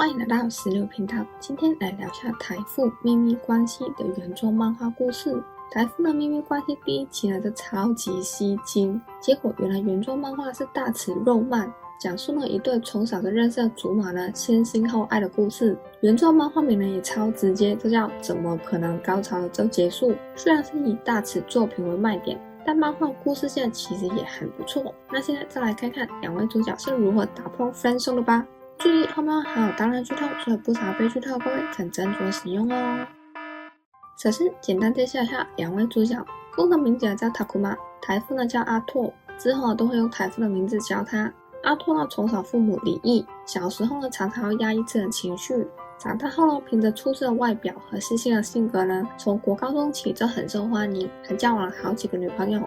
欢迎来到16频道，今天来聊下台父秘密关系的原作漫画故事。台父的秘密关系第一期呢就超级吸睛，结果原来原作漫画是大尺肉漫，讲述了一对从小就认识的祖马呢先心后爱的故事。原作漫画名呢也超直接，就叫怎么可能高潮就结束。虽然是以大尺作品为卖点，但漫画故事线其实也很不错。那现在再来看看两位主角是如何打破friend zone的吧。注意后面还有大量剧透，所以不少被剧透的各位请斟酌使用哦。首先简单介绍一下两位主角，公的名字叫塔库玛，台父呢叫阿拓，之后都会用台父的名字叫他。阿拓呢从小父母离异，小时候呢常常要压抑自己的情绪，长大后呢凭着出色的外表和细心的性格呢，从国高中起就很受欢迎，还交往了好几个女朋友。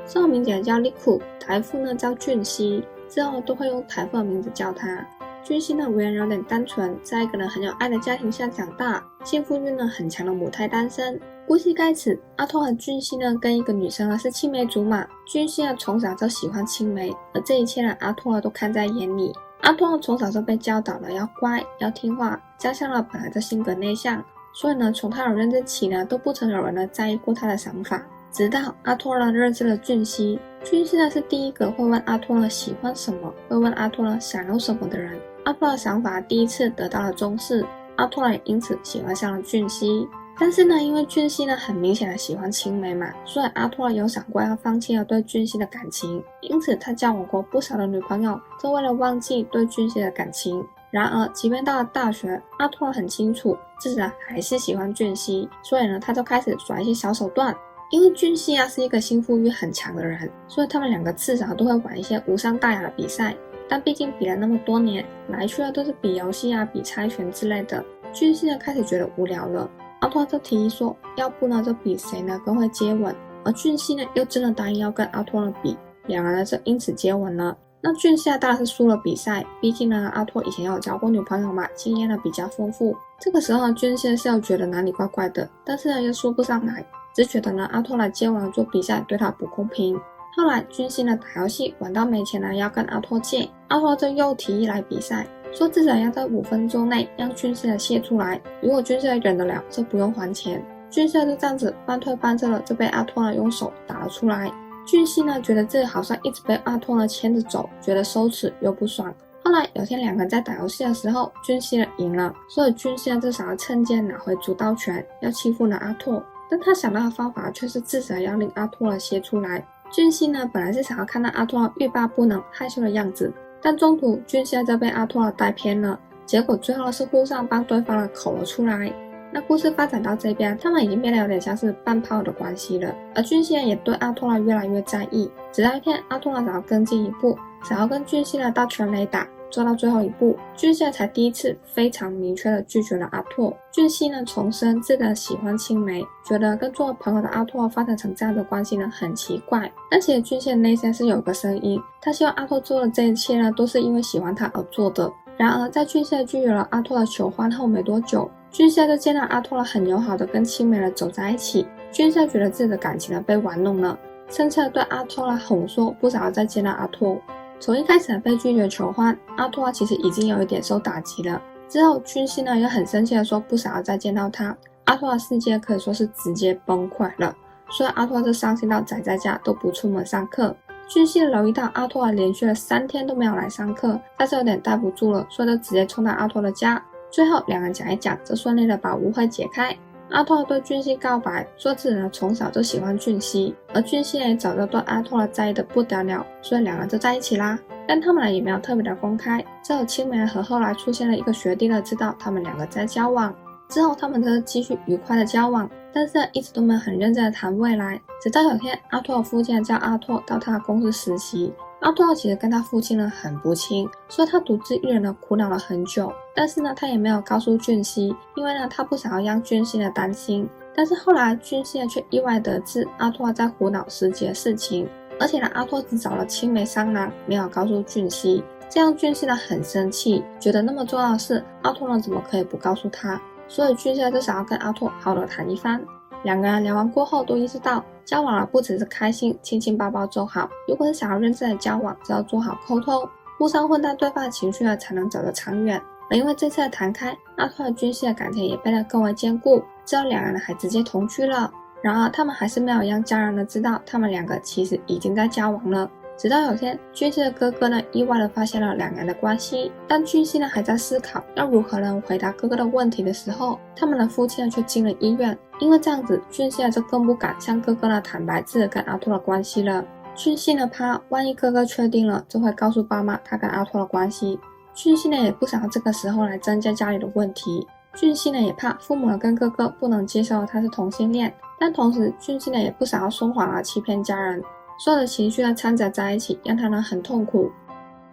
中文名字叫利库，台父呢叫俊熙，之后都会用台父的名字叫他。俊熙呢为人有点单纯，在一个人很有爱的家庭下长大，幸福欲呢很强的母胎单身。故事开始，阿拓和俊熙呢跟一个女生是青梅竹马，俊熙呢从小就喜欢青梅，而这一切呢阿拓都看在眼里。阿拓从小就被教导了要乖要听话，加上了本来就性格内向，所以呢从他的认知起呢都不曾有人呢在意过他的想法。直到阿拓呢认识了俊熙，俊熙呢是第一个会问阿拓呢喜欢什么，会问阿拓呢想要什么的人。阿拓的想法第一次得到了重视，阿拓也因此喜欢上了俊熙。但是呢因为俊熙呢很明显的喜欢青梅嘛，所以阿拓有想过要放弃了对俊熙的感情，因此他交往过不少的女朋友，都为了忘记对俊熙的感情。然而即便到了大学，阿拓很清楚自己还是喜欢俊熙，所以呢他就开始耍一些小手段。因为俊熙是一个幸福欲很强的人，所以他们两个至少都会玩一些无伤大雅的比赛，但毕竟比了那么多年，来去都是比游戏比猜拳之类的，俊熙呢开始觉得无聊了。阿拓就提议说，要不呢就比谁呢更会接吻，而俊熙呢又真的答应要跟阿拓比，两人呢就因此接吻了。那俊熙当然是输了比赛，毕竟呢阿拓以前有交过女朋友嘛，经验呢比较丰富。这个时候俊熙是要觉得哪里怪怪的，但是呢又说不上来，只觉得呢阿拓来接吻做比赛对他不公平。后来俊熙呢打游戏玩到没钱了，要跟阿拓借，阿拓就又提议来比赛，说至少要在5分钟内让俊熙泄出来，如果俊熙忍得了就不用还钱。俊熙就这样子半推半就了，就被阿拓用手打了出来。俊熙呢觉得自己好像一直被阿拓牵着走，觉得羞耻又不爽。后来有天两个人在打游戏的时候，俊熙赢了，所以俊熙就想要趁机拿回主导权，要欺负阿拓。但他想到的方法却是至少要令阿拓泄出来。俊熙呢本来是想要看到阿拓欲罢不能害羞的样子，但中途俊熙就被阿拓带偏了，结果最后是互相帮对方口了出来。那故事发展到这边，他们已经变得有点像是半炮的关系了，而俊熙也对阿拓越来越在意。直到一天，阿拓想要跟进一步，想要跟俊熙到全垒打，做到最后一步，俊熙才第一次非常明确的拒绝了阿拓。俊熙重申自己喜欢青梅，觉得跟做朋友的阿拓发展成这样的关系很奇怪。但其实俊熙内心是有个声音，他希望阿拓做的这一切都是因为喜欢他而做的。然而在俊熙拒绝了阿拓的求欢后没多久，俊熙就见到阿拓很友好的跟青梅走在一起。俊熙觉得自己的感情被玩弄了，甚至对阿拓哄说不想要再见到阿拓。从一开始被拒绝求欢，阿拓其实已经有一点受打击了。之后俊熙又很生气的说不想要再见到他，阿拓的世界可以说是直接崩溃了，所以阿拓就伤心到宅在家都不出门上课。俊熙留意到阿拓连续了3天都没有来上课，但是有点待不住了，所以就直接冲到阿拓的家。最后两人讲一讲，就顺利的把误会解开。阿拓对俊熙告白，说自己从小就喜欢俊熙，而俊熙也早就对阿拓在意的不得了，所以两人就在一起啦。但他们也没有特别的公开，只有青梅和后来出现了一个学弟知道他们两个在交往。之后他们就继续愉快的交往，但是一直都没有很认真的谈未来。直到有天阿拓的父亲叫阿拓到他的公司实习，阿拓其实跟他父亲很不亲，所以他独自一人苦恼了很久。但是他也没有告诉俊熙，因为他不想要让俊熙担心。但是后来俊熙却意外得知阿拓在胡闹实习的事情，而且阿拓只找了青梅商量，没有告诉俊熙，这样俊熙很生气，觉得那么重要的事阿拓怎么可以不告诉他，所以俊熙就想要跟阿拓好的谈一番。两个人聊完过后都意识到，交往了不只是开心亲亲抱抱就好，如果是想要认真的交往，只要做好沟通，互相混淡对方的情绪才能走得长远。而因为这次的谈开，阿托和俊熙的感情也变得更为坚固，之后两人还直接同居了。然而他们还是没有让家人的知道他们两个其实已经在交往了。直到有天，俊熙的哥哥呢意外的发现了两人的关系，当俊熙呢还在思考要如何能回答哥哥的问题的时候，他们的夫妻呢却进了医院。因为这样子，俊熙呢就更不敢向哥哥呢坦白自己跟阿托的关系了。俊熙呢怕万一哥哥确定了，就会告诉爸妈他跟阿托的关系。俊熙呢也不想要这个时候来增加家里的问题。俊熙呢也怕父母呢跟哥哥不能接受他是同性恋，但同时俊熙呢也不想要说谎欺骗家人。所有的情绪呢掺杂在一起，让他呢很痛苦。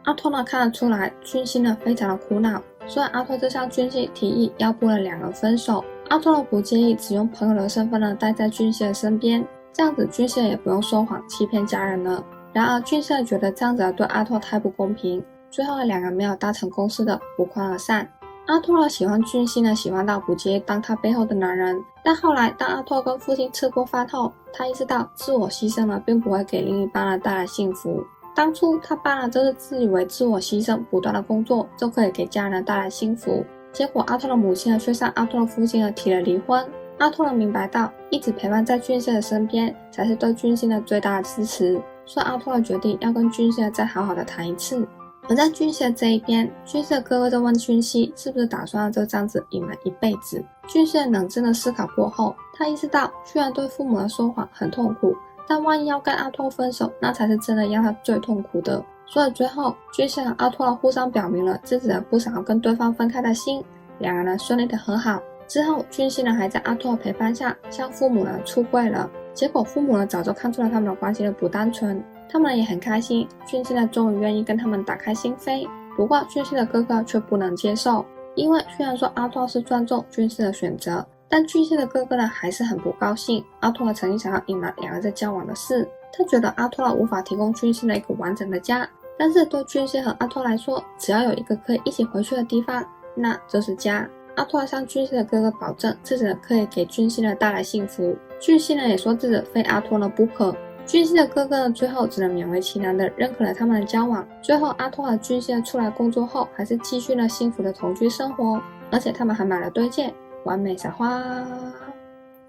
阿托呢看得出来俊熙呢非常的苦恼，所以阿托就向俊熙提议要不了两人分手。阿托呢不介意只用朋友的身份呢待在俊熙的身边，这样子俊熙也不用说谎欺骗家人了。然而俊熙觉得这样子对阿托太不公平，最后两人没有达成共识的不欢而散。阿托呢喜欢俊熙呢喜欢到不介意当他背后的男人，但后来当阿托跟父亲吃过饭后，他意识到自我牺牲呢并不会给另一半呢带来幸福。当初他爸呢就是自以为自我牺牲不断的工作就可以给家人带来幸福，结果阿托的母亲呢却向阿托的父亲呢提了离婚。阿托呢明白到一直陪伴在俊熙的身边才是对俊熙的最大的支持，所以阿托呢决定要跟俊熙再好好的谈一次。而在俊熙的这一边，俊熙的哥哥就问俊熙是不是打算就这样子隐瞒一辈子。俊熙冷静的思考过后，他意识到虽然对父母的说谎很痛苦，但万一要跟阿托分手，那才是真的让他最痛苦的。所以最后俊熙和阿托互相表明了自己的不想要跟对方分开的心，两人顺利的和好。之后俊熙还在阿托陪伴下向父母出柜了，结果父母早就看出了他们的关系不单纯，他们也很开心，俊熙终于愿意跟他们打开心扉。不过俊熙的哥哥却不能接受，因为虽然说阿托是尊重俊熙的选择，但俊熙的哥哥还是很不高兴。阿托曾经想要隐瞒两人在交往的事，他觉得阿托无法提供俊熙一个完整的家，但是对俊熙和阿托来说，只要有一个可以一起回去的地方，那就是家。阿托向俊熙的哥哥保证自己可以给俊熙带来幸福，俊熙也说自己非阿托不可。俊熙的哥哥最后只能勉为其难的认可了他们的交往。最后阿托和俊熙出来工作后，还是继续了幸福的同居生活，而且他们还买了对戒，完美撒花。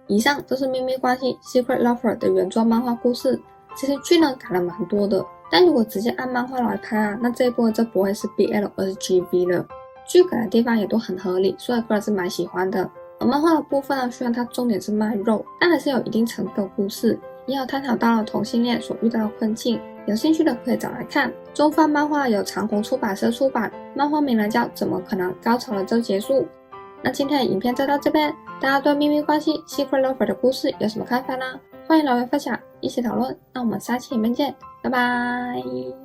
以上就是秘密关系 Secret Lover 的原装漫画故事。其实剧改了蛮多的，但如果直接按漫画来拍那这一部就不会是 BL 而是 GV 了。剧改的地方也都很合理，所以个人是蛮喜欢的。而漫画的部分虽然它重点是卖肉，但还是有一定程度的故事，也有探讨到了同性恋所遇到的困境。有兴趣的可以找来看。中翻漫画由长虹出版社出版，漫画名叫怎么可能高潮了就结束。那今天的影片就到这边，大家对秘密关系 Secret Lover 的故事有什么看法呢？欢迎留言分享，一起讨论。那我们下期影片见，拜拜。